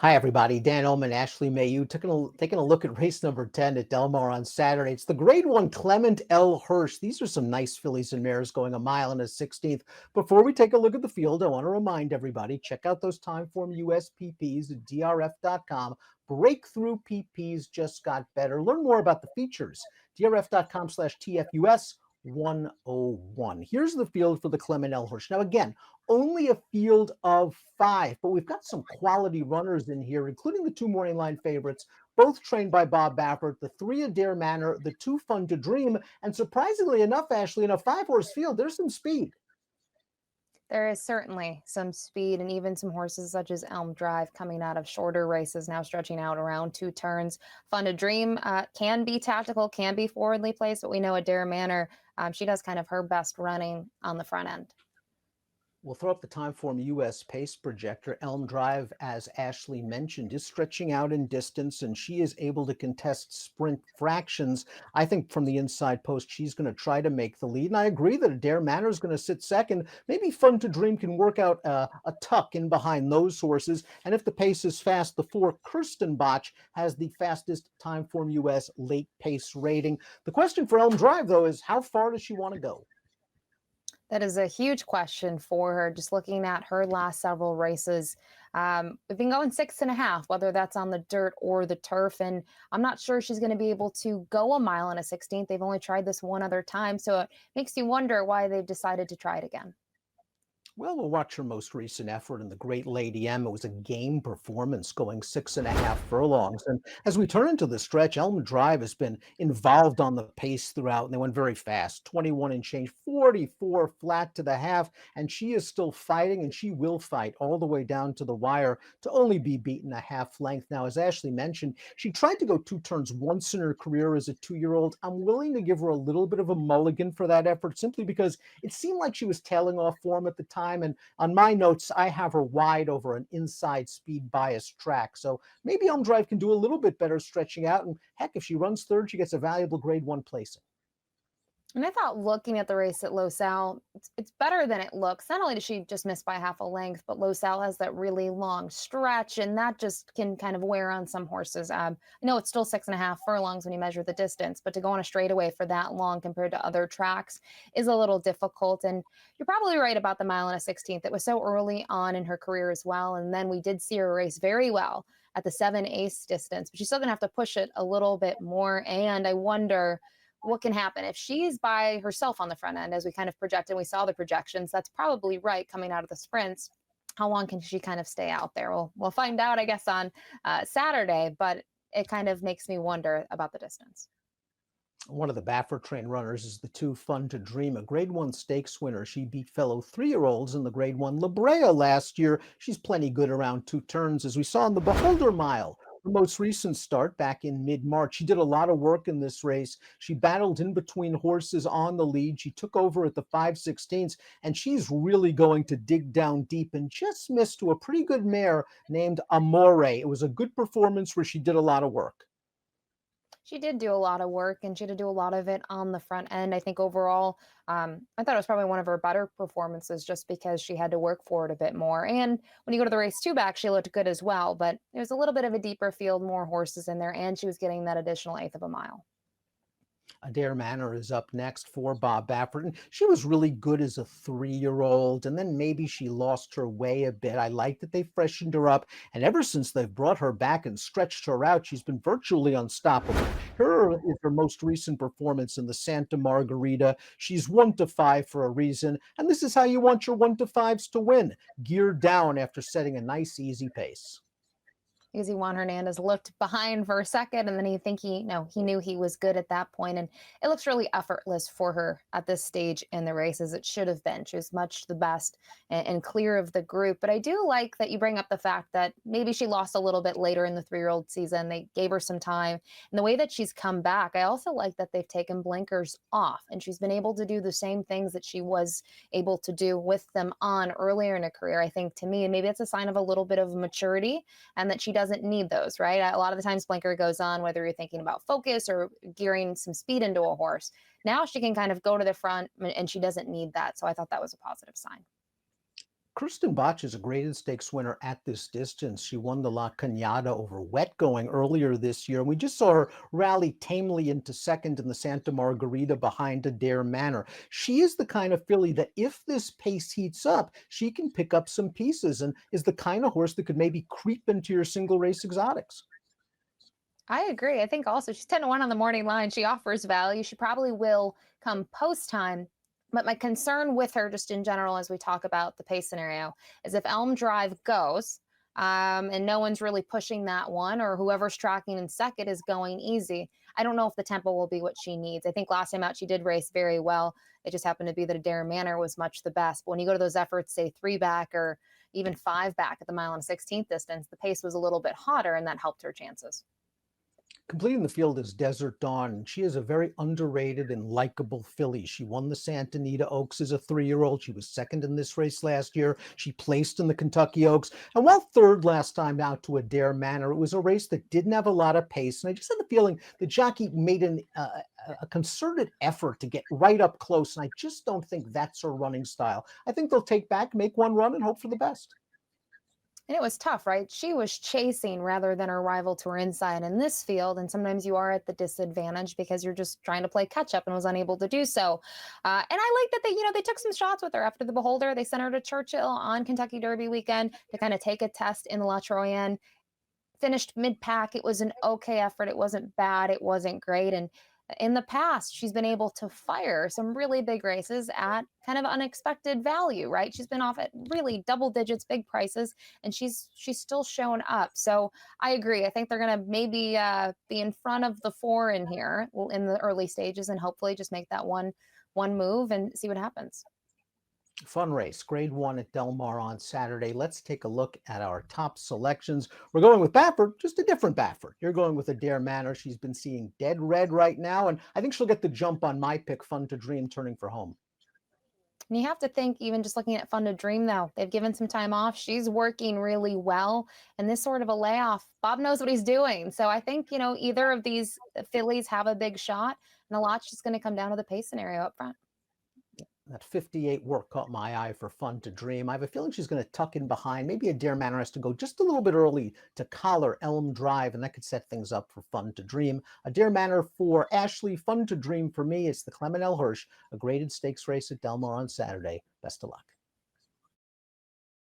Hi, everybody. Dan Illman, Ashley Mailloux, taking a look at race number 10 at Del Mar on Saturday. It's the grade one Clement L. Hirsch. These are some nice fillies and mares going a mile and a 16th. Before we take a look at the field, I want to remind everybody, check out those Timeform USPPs at DRF.com. Breakthrough PPs just got better. Learn more about the features. DRF.com/TFUS 101. Here's the field for the Clement L. Hirsch. Now, again, only a field of five, but we've got some quality runners in here, including the two morning line favorites, both trained by Bob Baffert, the three Adair Manor, the two Fun to Dream, and surprisingly enough, Ashley, in a five-horse field, there's some speed. There is certainly some speed and even some horses such as Elm Drive coming out of shorter races, now stretching out around two turns. Fun to Dream can be tactical, can be forwardly placed, but we know Adair Manor, she does kind of her best running on the front end. We'll throw up the Timeform US pace projector. Elm Drive, as Ashley mentioned, is stretching out in distance, and she is able to contest sprint fractions. I think from the inside post, she's going to try to make the lead. And I agree that Adair Manor is going to sit second. Maybe Fun to Dream can work out a tuck in behind those horses. And if the pace is fast, the four Kristen Botch has the fastest Timeform US late pace rating. The question for Elm Drive, though, is how far does she want to go? That is a huge question for her. Just looking at her last several races, we've been going 6.5, whether that's on the dirt or the turf. And I'm not sure she's going to be able to go a mile and a 16th. They've only tried this one other time. So it makes you wonder why they've decided to try it again. Well, we'll watch her most recent effort in the Great Lady M. It was a game performance going 6.5 furlongs. And as we turn into the stretch, Elm Drive has been involved on the pace throughout, and they went very fast, 21 and change, 44 flat to the half. And she is still fighting, and she will fight all the way down to the wire to only be beaten a half length. Now, as Ashley mentioned, she tried to go two turns once in her career as a 2-year-old. I'm willing to give her a little bit of a mulligan for that effort simply because it seemed like she was tailing off form at the time. And on my notes, I have her wide over an inside speed bias track. So maybe Elm Drive can do a little bit better stretching out. And heck, if she runs third, she gets a valuable grade one placing. And I thought looking at the race at Los Al, it's better than it looks. Not only does she just miss by half a length, but Los Al has that really long stretch, and that just can kind of wear on some horses. I know it's still 6.5 furlongs when you measure the distance, but to go on a straightaway for that long compared to other tracks is a little difficult. And you're probably right about the mile and a 16th. It was so early on in her career as well. And then we did see her race very well at the 7 ace distance, but she's still going to have to push it a little bit more. And I wonder what can happen if she's by herself on the front end, as we kind of projected. We saw the projections. That's probably right coming out of the sprints. How long can she kind of stay out there? We'll find out, I guess, on Saturday, but it kind of makes me wonder about the distance. One of the Baffert trained runners is the two Fun to Dream, a grade one stakes winner. She beat fellow 3-year-olds in the grade one La Brea last year. She's plenty good around two turns, as we saw in the Beholder Mile. Her most recent start back in mid-March. She did a lot of work in this race. She battled in between horses on the lead. She took over at the 5/16, and she's really going to dig down deep and just missed to a pretty good mare named Amore. It was a good performance where she did a lot of work. She did do a lot of work, and she did do a lot of it on the front end. I think overall, I thought it was probably one of her better performances just because she had to work for it a bit more. And when you go to the race two back, she looked good as well, but it was a little bit of a deeper field, more horses in there, and she was getting that additional eighth of a mile. Adair Manor is up next for Bob Baffert. And she was really good as a 3-year-old, and then maybe she lost her way a bit. I like that they freshened her up, and ever since they've brought her back and stretched her out, she's been virtually unstoppable. Here is her most recent performance in the Santa Margarita. She's 1-5 for a reason, and this is how you want your 1-5s to win. Geared down after setting a nice, easy pace. Because Juan Hernandez looked behind for a second, and then he knew he was good at that point, and it looks really effortless for her at this stage in the race, as it should have been. She was much the best and clear of the group. But I do like that you bring up the fact that maybe she lost a little bit later in the 3-year-old season. They gave her some time, and the way that she's come back, I also like that they've taken blinkers off, and she's been able to do the same things that she was able to do with them on earlier in her career. I think, to me, and maybe it's a sign of a little bit of maturity, and that she doesn't need those, right? A lot of the times blinker goes on, whether you're thinking about focus or gearing some speed into a horse. Now she can kind of go to the front, and she doesn't need that. So I thought that was a positive sign. Kristen Botch is a graded stakes winner at this distance. She won the La Cañada over wet going earlier this year. And we just saw her rally tamely into second in the Santa Margarita behind Adair Manor. She is the kind of filly that if this pace heats up, she can pick up some pieces and is the kind of horse that could maybe creep into your single race exotics. I agree. I think also she's 10-1 on the morning line. She offers value. She probably will come post time. But my concern with her, just in general, as we talk about the pace scenario, is if Elm Drive goes and no one's really pushing that one, or whoever's tracking in second is going easy. I don't know if the tempo will be what she needs. I think last time out she did race very well. It just happened to be that Adair Manor was much the best. But when you go to those efforts, say three back or even five back at the mile and 16th distance, the pace was a little bit hotter and that helped her chances. Completing the field is Desert Dawn, and she is a very underrated and likable filly. She won the Santa Anita Oaks as a 3-year-old. She was second in this race last year. She placed in the Kentucky Oaks, and while third last time out to Adair Manor, it was a race that didn't have a lot of pace. And I just had the feeling the jockey made a concerted effort to get right up close, and I just don't think that's her running style. I think they'll take back, make one run, and hope for the best. And it was tough, right? She was chasing rather than her rival to her inside in this field. And sometimes you are at the disadvantage because you're just trying to play catch up and was unable to do so. And I like that they took some shots with her after the Beholder. They sent her to Churchill on Kentucky Derby weekend to kind of take a test in the La Troyenne. Finished mid pack. It was an okay effort. It wasn't bad. It wasn't great. And in the past, she's been able to fire some really big races at kind of unexpected value, right? She's been off at really double digits, big prices, and she's still shown up. So I agree. I think they're gonna maybe be in front of the four in here in the early stages, and hopefully just make that one move and see what happens. Fun race, grade one at Del Mar on Saturday. Let's take a look at our top selections. We're going with Baffert, just a different Baffert. You're going with Adair Manor. She's been seeing dead red right now, and I think she'll get the jump on my pick, Fun to Dream, turning for home. And you have to think, even just looking at Fun to Dream, though, they've given some time off. She's working really well. And this sort of a layoff, Bob knows what he's doing. So I think, either of these fillies have a big shot. And a lot's just going to come down to the pace scenario up front. That 58 work caught my eye for Fun to Dream. I have a feeling she's going to tuck in behind. Maybe Adair Manor has to go just a little bit early to collar Elm Drive, and that could set things up for Fun to Dream. Adair Manor for Ashley, Fun to Dream for me. It's the Clement L. Hirsch, a graded stakes race at Del Mar on Saturday. Best of luck.